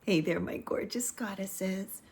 Hey there, my gorgeous goddesses,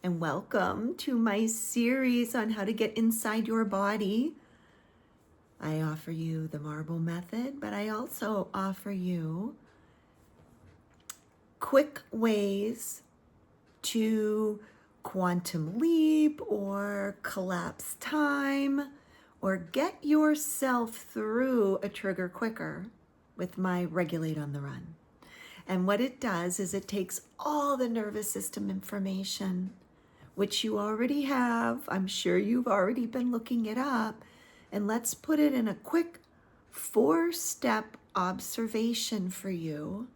and welcome to my series on how to get inside your body. I offer you the marble method, but I also offer you quick ways to quantum leap or collapse time or get yourself through a trigger quicker with my Regulate on the Run. And what it does is it takes all the nervous system information, which you already have. I'm sure you've already been looking it up. And let's put it in a quick 4-step observation for you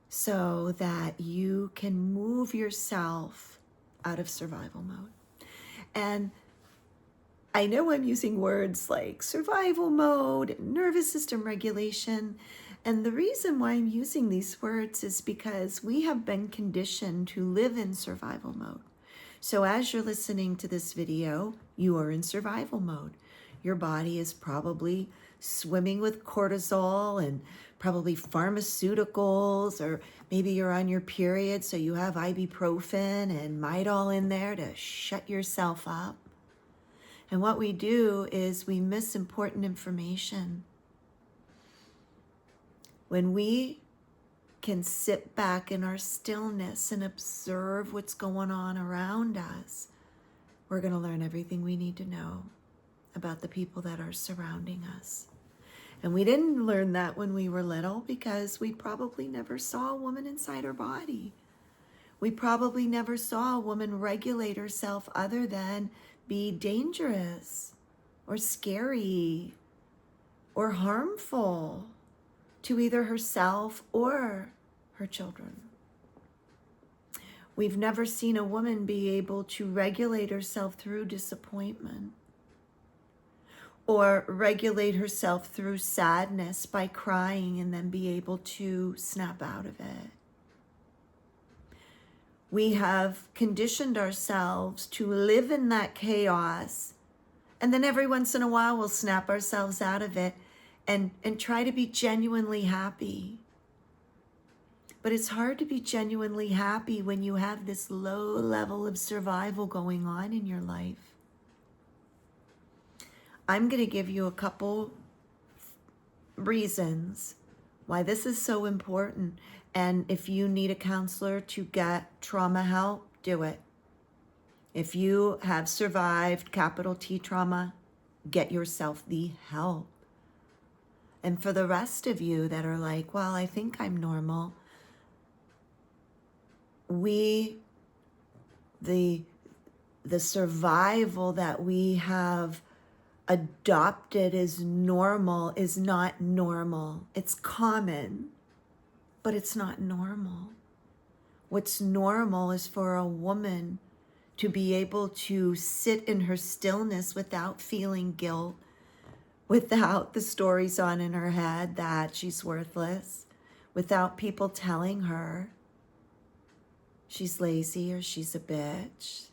so that you can move yourself out of survival mode. And I know I'm using words like survival mode, nervous system regulation, and the reason why I'm using these words is because we have been conditioned to live in survival mode. So as you're listening to this video, you are in survival mode. Your body is probably swimming with cortisol and probably pharmaceuticals, or maybe you're on your period, so you have ibuprofen and Midol in there to shut yourself up. And what we do is we miss important information. When we can sit back in our stillness and observe what's going on around us, we're going to learn everything we need to know about the people that are surrounding us. And we didn't learn that when we were little because we probably never saw a woman inside her body. We probably never saw a woman regulate herself other than be dangerous or scary or harmful to either herself or her children. We've never seen a woman be able to regulate herself through disappointment or regulate herself through sadness by crying and then be able to snap out of it. We have conditioned ourselves to live in that chaos, and then every once in a while we'll snap ourselves out of it and try to be genuinely happy. But it's hard to be genuinely happy when you have this low level of survival going on in your life. I'm going to give you a couple reasons why this is so important. And if you need a counselor to get trauma help, do it. If you have survived capital T trauma, get yourself the help. And for the rest of you that are like, well, I think I'm normal, the survival that we have adopted as normal is not normal. It's common, but it's not normal. What's normal is for a woman to be able to sit in her stillness without feeling guilt, without the stories on in her head that she's worthless, without people telling her she's lazy or she's a bitch.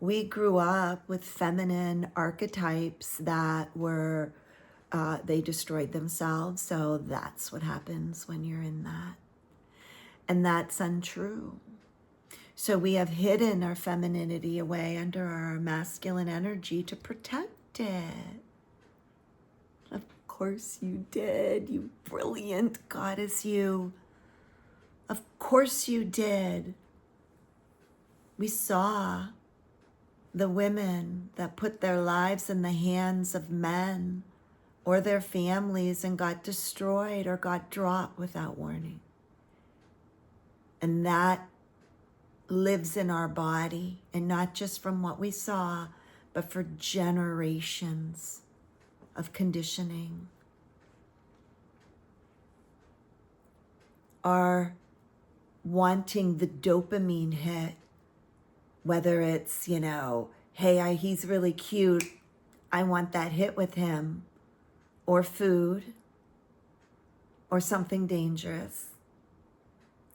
We grew up with feminine archetypes that were, they destroyed themselves. So that's what happens when you're in that. And that's untrue. So we have hidden our femininity away under our masculine energy to protect it. Of course you did, you brilliant goddess, you. Of course you did. We saw the women that put their lives in the hands of men or their families and got destroyed or got dropped without warning. And that lives in our body, and not just from what we saw, but for generations of conditioning. Our wanting the dopamine hit, whether it's, hey, he's really cute, I want that hit with him, or food, or something dangerous,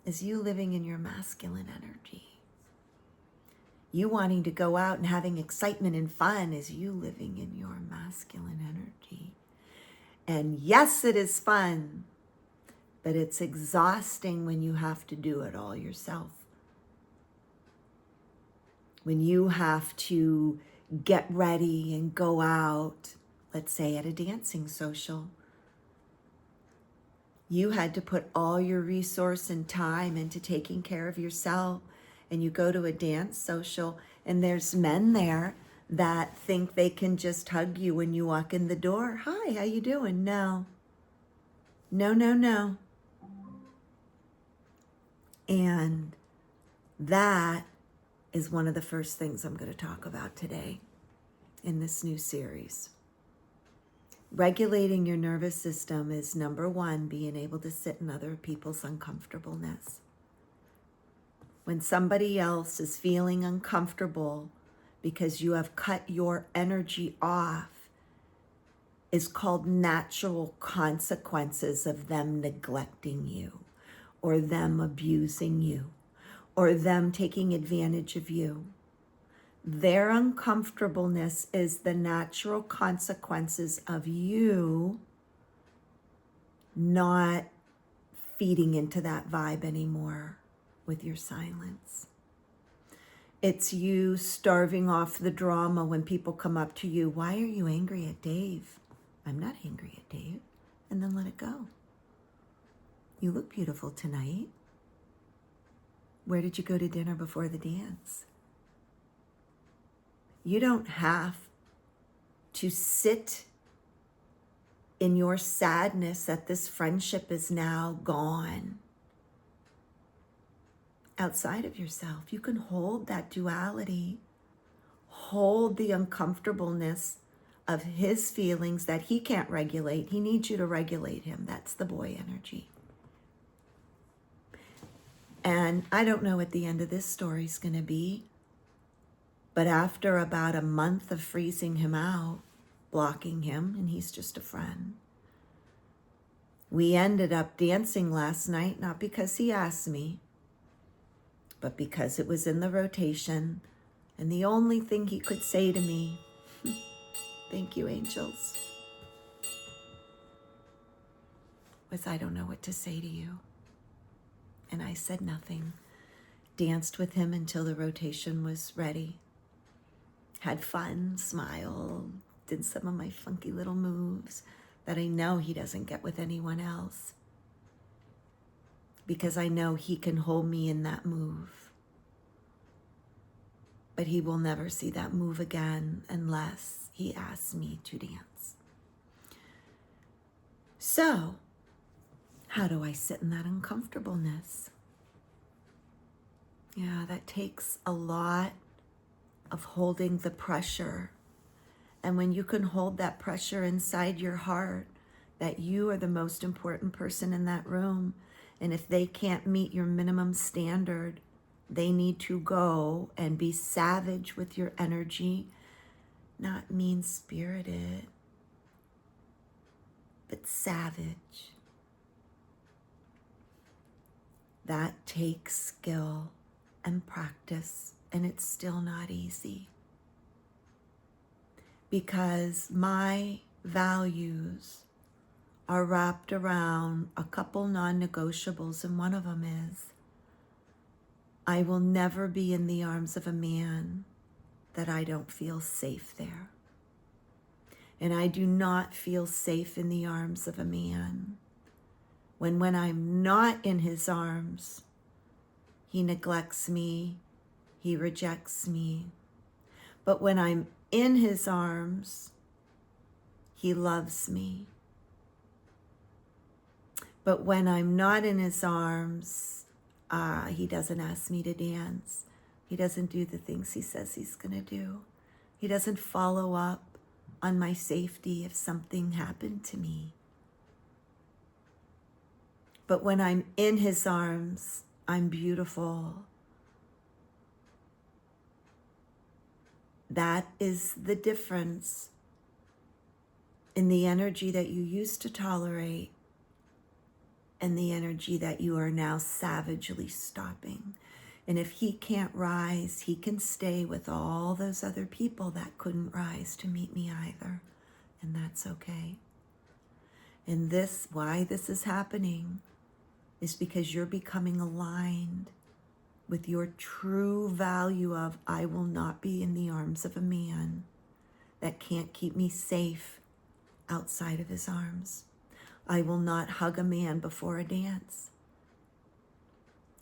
is you living in your masculine energy. You wanting to go out and having excitement and fun is you living in your masculine energy. And yes, it is fun, but it's exhausting when you have to do it all yourself. When you have to get ready and go out, let's say at a dancing social, you had to put all your resource and time into taking care of yourself, and you go to a dance social and there's men there that think they can just hug you when you walk in the door. Hi, how you doing? No. No, no, no. And that is one of the first things I'm going to talk about today in this new series. Regulating your nervous system is number one, being able to sit in other people's uncomfortableness. When somebody else is feeling uncomfortable because you have cut your energy off, is called natural consequences of them neglecting you, or them abusing you, or them taking advantage of you. Their uncomfortableness is the natural consequences of you not feeding into that vibe anymore with your silence. It's you starving off the drama when people come up to you. Why are you angry at Dave? I'm not angry at Dave. And then let it go. You look beautiful tonight. Where did you go to dinner before the dance? You don't have to sit in your sadness that this friendship is now gone outside of yourself. You can hold that duality, hold the uncomfortableness of his feelings that he can't regulate. He needs you to regulate him. That's the boy energy. And I don't know what the end of this story is going to be. But after about a month of freezing him out, blocking him, and he's just a friend, we ended up dancing last night, not because he asked me, but because it was in the rotation. And the only thing he could say to me, thank you, angels, was, I don't know what to say to you. And I said nothing. Danced with him until the rotation was ready. Had fun, smiled, did some of my funky little moves that I know he doesn't get with anyone else. Because I know he can hold me in that move. But he will never see that move again unless he asks me to dance. So, how do I sit in that uncomfortableness? Yeah, that takes a lot of holding the pressure. And when you can hold that pressure inside your heart, that you are the most important person in that room, and if they can't meet your minimum standard, they need to go and be savage with your energy, not mean-spirited, but savage. That takes skill and practice. And it's still not easy. Because my values are wrapped around a couple non-negotiables, and one of them is, I will never be in the arms of a man that I don't feel safe there. And I do not feel safe in the arms of a man when I'm not in his arms, he neglects me, he rejects me. But when I'm in his arms, he loves me. But when I'm not in his arms, he doesn't ask me to dance. He doesn't do the things he says he's going to do. He doesn't follow up on my safety if something happened to me. But when I'm in his arms, I'm beautiful. That is the difference in the energy that you used to tolerate and the energy that you are now savagely stopping. And if he can't rise, he can stay with all those other people that couldn't rise to meet me either. And that's okay. And why this is happening is because you're becoming aligned with your true value of, I will not be in the arms of a man that can't keep me safe outside of his arms. I will not hug a man before a dance.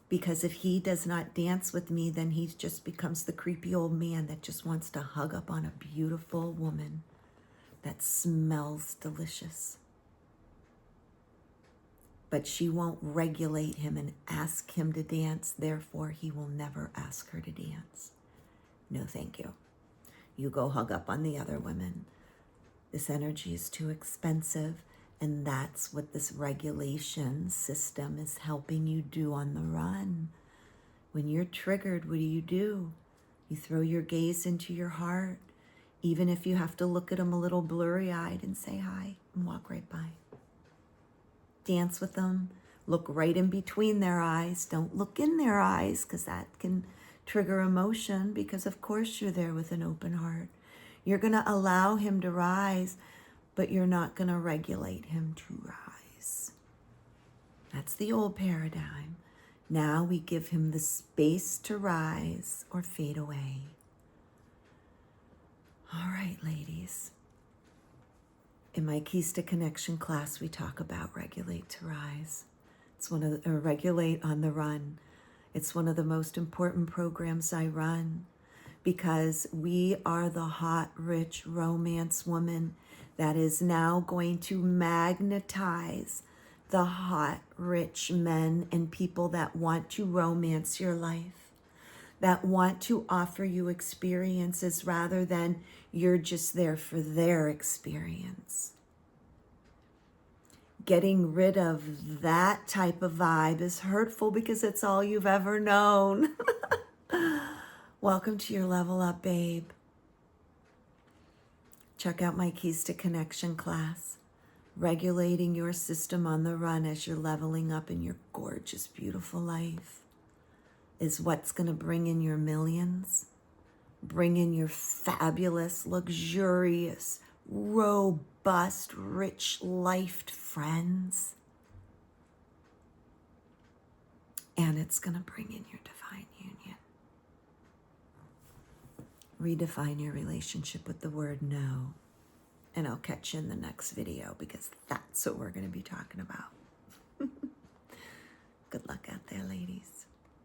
Because if he does not dance with me, then he just becomes the creepy old man that just wants to hug up on a beautiful woman that smells delicious. But she won't regulate him and ask him to dance, therefore he will never ask her to dance. No, thank you. You go hug up on the other women. This energy is too expensive, and that's what this regulation system is helping you do on the run. When you're triggered, what do? You throw your gaze into your heart, even if you have to look at them a little blurry-eyed and say hi and walk right by. Dance with them. Look right in between their eyes. Don't look in their eyes, because that can trigger emotion, because of course you're there with an open heart. You're going to allow him to rise, but you're not going to regulate him to rise. That's the old paradigm. Now we give him the space to rise or fade away. All right, ladies. In my Keys to Connection class, we talk about regulate to rise. It's regulate on the run. It's one of the most important programs I run, because we are the hot, rich romance woman that is now going to magnetize the hot, rich men and people that want to romance your life, that want to offer you experiences rather than you're just there for their experience. Getting rid of that type of vibe is hurtful because it's all you've ever known. Welcome to your Level Up, babe. Check out my Keys to Connection class. Regulating your system on the run as you're leveling up in your gorgeous, beautiful life is what's going to bring in your millions, bring in your fabulous, luxurious, robust, rich-lifed friends. And it's going to bring in your divine union. Redefine your relationship with the word no. And I'll catch you in the next video, because that's what we're going to be talking about. Good luck out there, ladies.